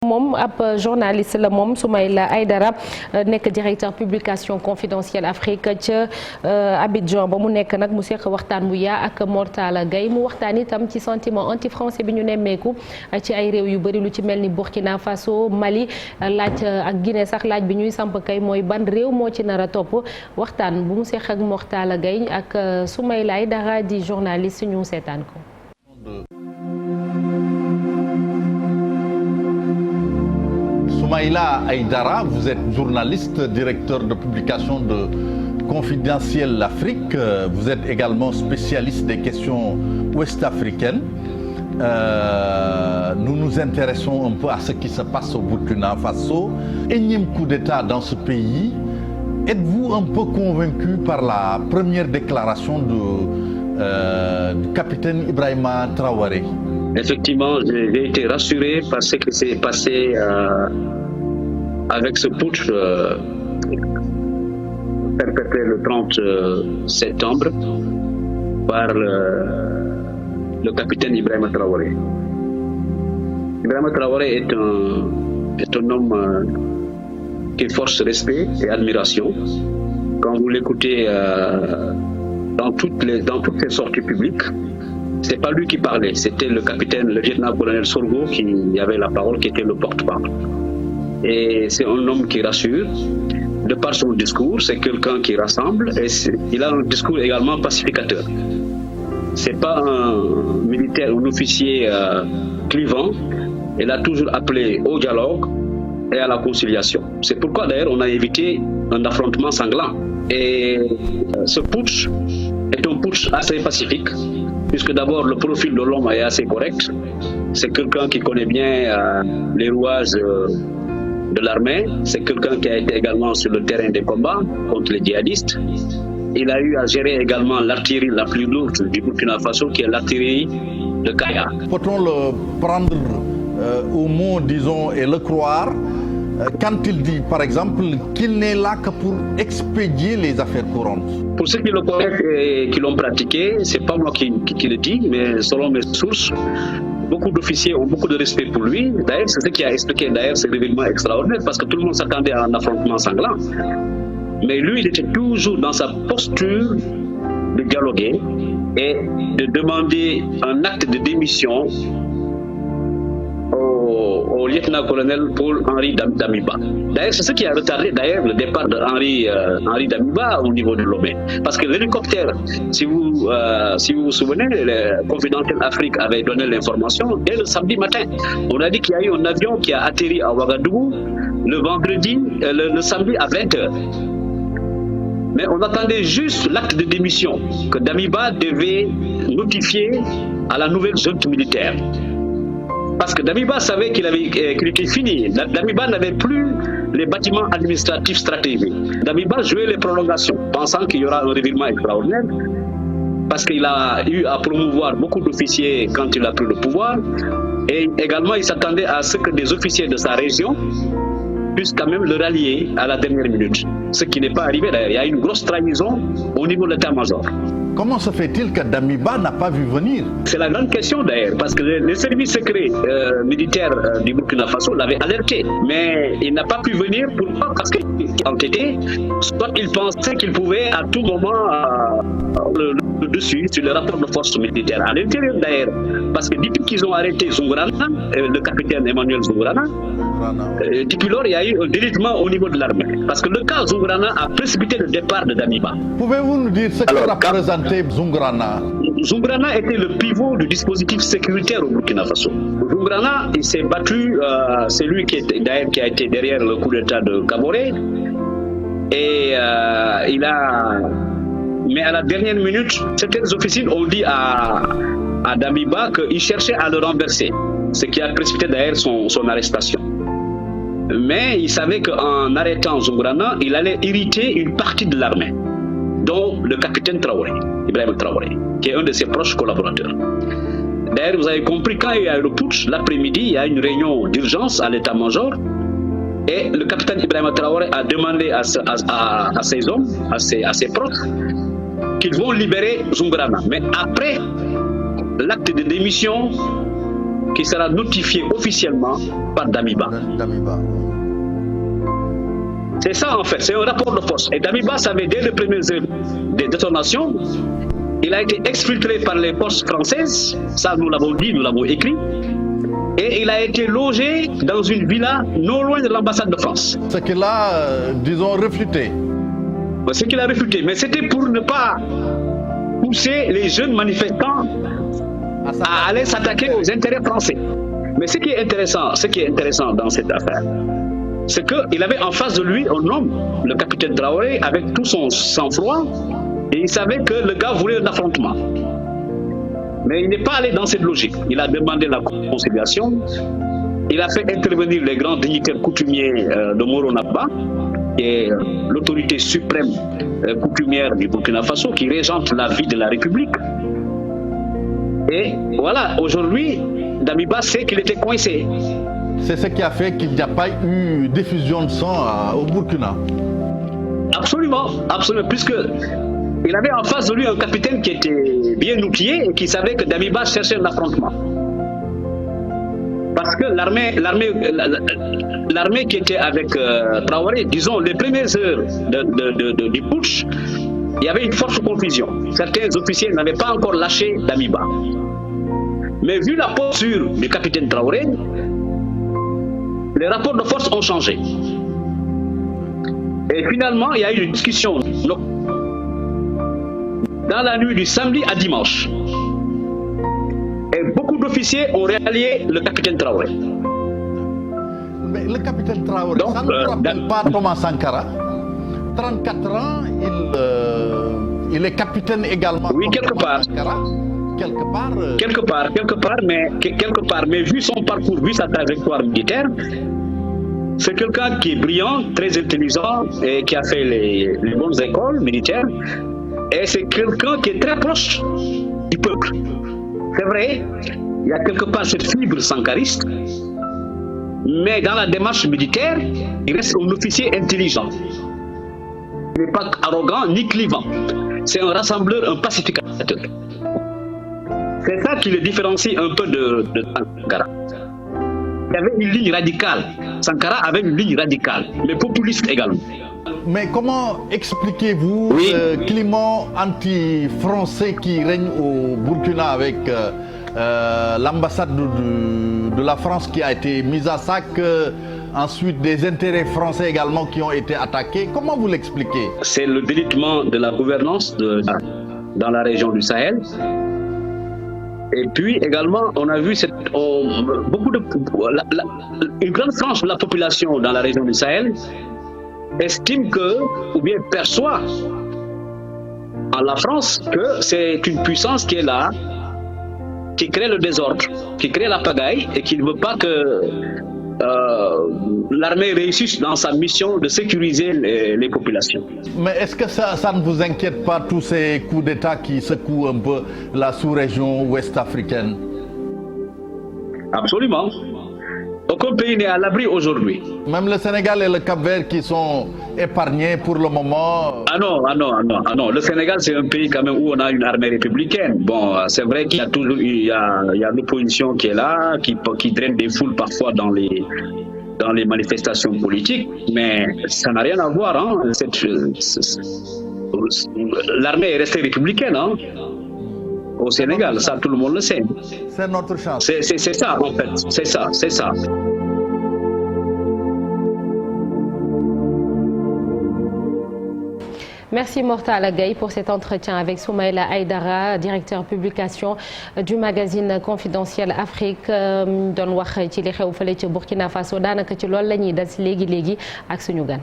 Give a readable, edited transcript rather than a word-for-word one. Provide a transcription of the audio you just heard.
moom ab journaliste la moom Soumaïla Aïdara nekk directeur publication confidentielle Afrique ca Abidjan ba mu nekk nag mu seq waxtaan bu yaa ak Mor Talla Gaye mu waxtaan itam ci sentiment anti-français bi ñu nemmeeku ci ay réew yu bëri lu ci mel ni Burkina Faso Mali laaj ak Guinée sax laaj bi ñuy samp kay mooy ban réew moo ci nar a topp waxtaan bu mu seq ak Mor Talla Gaye ak Soumaïla Aïdara di journaliste ñu seetaan ko. Soumaïla Aïdara, vous êtes journaliste, directeur de publication de Confidentiel Afrique. Vous êtes également spécialiste des questions ouest-africaines. Nous nous intéressons un peu à ce qui se passe au Burkina Faso. Énième coup d'État dans ce pays. Êtes-vous un peu convaincu par la première déclaration du capitaine Ibrahima Traoré? Effectivement, j'ai été rassuré par ce qui s'est passé avec ce putsch perpétré le 30 septembre par le capitaine Ibrahima Traoré. Ibrahima Traoré est un homme qui force respect et admiration. Quand vous l'écoutez dans toutes ses sorties publiques, c'est pas lui qui parlait, c'était le capitaine, le lieutenant-colonel Sorgho qui avait la parole, qui était le porte-parole. Et c'est un homme qui rassure. De par son discours, c'est quelqu'un qui rassemble et il a un discours également pacificateur. C'est pas un militaire, un officier clivant. Il a toujours appelé au dialogue et à la conciliation. C'est pourquoi d'ailleurs on a évité un affrontement sanglant. Et ce putsch est un putsch assez pacifique, puisque d'abord le profil de l'homme est assez correct. C'est quelqu'un qui connaît bien les rouages de l'armée. C'est quelqu'un qui a été également sur le terrain des combats contre les djihadistes. Il a eu à gérer également l'artillerie la plus lourde du Burkina Faso, qui est l'artillerie de Kaya. Peut-on le prendre au mot, disons, et le croire quand il dit, par exemple, qu'il n'est là que pour expédier les affaires courantes? Pour ceux qui le connaissent et qui l'ont pratiqué, c'est pas moi qui le dis, mais selon mes sources, beaucoup d'officiers ont beaucoup de respect pour lui. D'ailleurs, c'est ce qui a expliqué d'ailleurs ce révélement extraordinaire, parce que tout le monde s'attendait à un affrontement sanglant. Mais lui, il était toujours dans sa posture de dialoguer et de demander un acte de démission au lieutenant-colonel Paul-Henri Damiba. D'ailleurs, c'est ce qui a retardé d'ailleurs le départ d'Henri Damiba au niveau de Lomé. Parce que l'hélicoptère, si vous vous souvenez, le Confidentiel Afrique avait donné l'information dès le samedi matin. On a dit qu'il y a eu un avion qui a atterri à Ouagadougou le samedi à 20h. Mais on attendait juste l'acte de démission que Damiba devait notifier à la nouvelle junte militaire. Parce que Damiba savait qu'il était fini. Damiba n'avait plus les bâtiments administratifs stratégiques. Damiba jouait les prolongations, pensant qu'il y aura un revirement extraordinaire, parce qu'il a eu à promouvoir beaucoup d'officiers quand il a pris le pouvoir. Et également, il s'attendait à ce que des officiers de sa région puissent quand même le rallier à la dernière minute. Ce qui n'est pas arrivé d'ailleurs. Il y a eu une grosse trahison au niveau de l'état-major. Comment se fait-il que Damiba n'a pas vu venir? C'est la grande question d'ailleurs, parce que les services secrets militaires du Burkina Faso l'avaient alerté. Mais il n'a pas pu venir. Pourquoi? Parce qu'il était entêté. Soit il pensait qu'il pouvait à tout moment le dessus sur le rapport de force militaire à l'intérieur d'ailleurs. Parce que depuis qu'ils ont arrêté Zoungrana, le capitaine Emmanuel Zoungrana, depuis lors il y a eu un délitement au niveau de l'armée. Parce que le cas Zoungrana a précipité le départ de Damiba. Pouvez-vous nous dire ce que représentait Zoungrana? Zoungrana était le pivot du dispositif sécuritaire au Burkina Faso. Zoungrana, il s'est battu, c'est lui qui a été derrière le coup d'État de Kaboré. Et mais à la dernière minute, certaines officines ont dit à Damiba qu'il cherchait à le renverser, ce qui a précipité d'ailleurs son arrestation. Mais il savait qu'en arrêtant Zoungrana, il allait irriter une partie de l'armée, dont le capitaine Traoré, Ibrahima Traoré, qui est un de ses proches collaborateurs. D'ailleurs, vous avez compris, quand il y a eu le putsch, l'après-midi, il y a une réunion d'urgence à l'état-major, et le capitaine Ibrahima Traoré a demandé à ses hommes, à ses proches, qu'ils vont libérer Zoungrana. Mais après l'acte de démission qui sera notifié officiellement par Damiba. C'est ça en fait, c'est un rapport de force. Et Damiba savait dès les premières heures des détonations, il a été exfiltré par les forces françaises, ça nous l'avons dit, nous l'avons écrit, et il a été logé dans une villa non loin de l'ambassade de France. Ce qu'il a, disons, refuté. Ce qu'il a refuté, mais c'était pour ne pas pousser les jeunes manifestants à aller s'attaquer aux intérêts français. Mais ce qui est intéressant dans cette affaire, c'est qu'il avait en face de lui un homme, le capitaine Traoré, avec tout son sang-froid, et il savait que le gars voulait un affrontement. Mais il n'est pas allé dans cette logique. Il a demandé la conciliation, il a fait intervenir les grands dignitaires coutumiers de Moro-Naba, qui est l'autorité suprême coutumière du Burkina Faso, qui régente la vie de la République. Et voilà, aujourd'hui, Damiba sait qu'il était coincé. C'est ce qui a fait qu'il n'y a pas eu diffusion de sang au Burkina. Absolument, puisque il avait en face de lui un capitaine qui était bien outillé et qui savait que Damiba cherchait un affrontement. Parce que l'armée qui était avec Traoré, disons, les premières heures du putsch, il y avait une forte confusion. Certains officiers n'avaient pas encore lâché Damiba. Mais vu la posture du capitaine Traoré, les rapports de force ont changé. Et finalement, il y a eu une discussion dans la nuit du samedi à dimanche. Et beaucoup d'officiers ont rallié le capitaine Traoré. Mais le capitaine Traoré, donc, ça ne vous rappelle pas Thomas Sankara? 34 ans, il est capitaine également. Oui, quelque part. Quelque part, mais vu son parcours, vu sa trajectoire militaire, c'est quelqu'un qui est brillant, très intelligent et qui a fait les bonnes écoles militaires. Et c'est quelqu'un qui est très proche du peuple. C'est vrai, il y a quelque part cette fibre sankariste, mais dans la démarche militaire, il reste un officier intelligent. Il n'est pas arrogant ni clivant. C'est un rassembleur, un pacificateur. C'est ça qui le différencie un peu de Sankara. Il y avait une ligne radicale. Sankara avait une ligne radicale, mais populiste également. Mais comment expliquez-vous le climat anti-français qui règne au Burkina avec l'ambassade de la France qui a été mise à sac, ensuite des intérêts français également qui ont été attaqués? Comment vous l'expliquez? C'est le délitement de la gouvernance dans la région du Sahel. Et puis également, on a vu une grande frange de la population dans la région du Sahel estime ou bien perçoit en la France que c'est une puissance qui est là, qui crée le désordre, qui crée la pagaille et qui ne veut pas que l'armée réussisse dans sa mission de sécuriser les populations. Mais est-ce que ça ne vous inquiète pas, tous ces coups d'État qui secouent un peu la sous-région ouest africaine? Absolument. Aucun pays n'est à l'abri aujourd'hui. Même le Sénégal et le Cap-Vert qui sont épargnés pour le moment. Ah non. Le Sénégal, c'est un pays quand même où on a une armée républicaine. Bon, c'est vrai qu'il y a toujours l'opposition qui est là, qui draine des foules parfois dans les manifestations politiques, mais ça n'a rien à voir. Hein. L'armée est restée républicaine. Hein. Au Sénégal, ça tout le monde le sait. C'est notre chance. C'est ça en fait, c'est ça. Merci Mortala Gaye pour cet entretien avec Soumaïla Aïdara, directeur publication du magazine Confidentiel Afrique. Doon wax ci li xew fële ci Burkina Faso daanaka ci loolu la ñuy dal si léegi ak suñu gan.